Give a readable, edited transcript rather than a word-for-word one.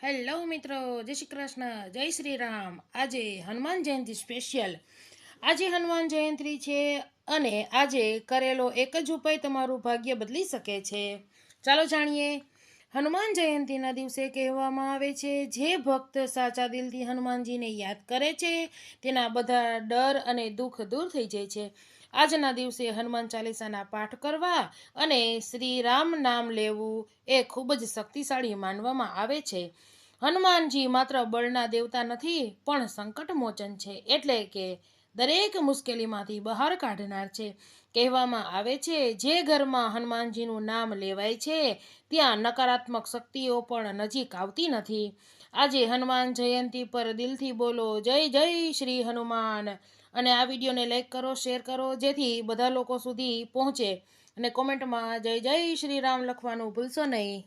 Hello મિત્રો, જય શ્રી કૃષ્ણ, જય શ્રી રામ. આજે હનુમાન જયંતિ સ્પેશિયલ. આજે હનુમાન જયંતિ છે અને આજે કરેલો એક જ ઉપાય તમારું ભાગ્ય બદલી શકે છે. ચાલો જાણીએ. હનુમાન જયંતિના દિવસે કહેવામાં આવે છે, જે ભક્ત સાચા દિલથી હનુમાનજીને યાદ કરે છે તેના બધા ડર અને દુઃખ દૂર થઈ જાય છે. આજના દિવસે હનુમાન ચાલીસાના પાઠ કરવા અને શ્રી રામ નામ લેવું એ ખૂબ જ શક્તિશાળી માનવામાં આવે છે. હનુમાનજી માત્ર બળના દેવતા નથી પણ સંકટ મોચન છે, એટલે કે દરેક મુશ્કેલીમાંથી બહાર કાઢનાર છે. કહેવામાં આવે છે, જે ઘરમાં હનુમાનજીનું નામ લેવાય છે ત્યાં નકારાત્મક શક્તિઓ પણ નજીક આવતી નથી. આજે હનુમાન જયંતિ પર દિલથી બોલો જય જય શ્રી હનુમાન. અને આ વિડીયોને લાઈક કરો, શેર કરો, જેથી બધા લોકો સુધી પહોંચે. અને કોમેન્ટમાં જય જય શ્રી રામ લખવાનું ભૂલશો નહીં.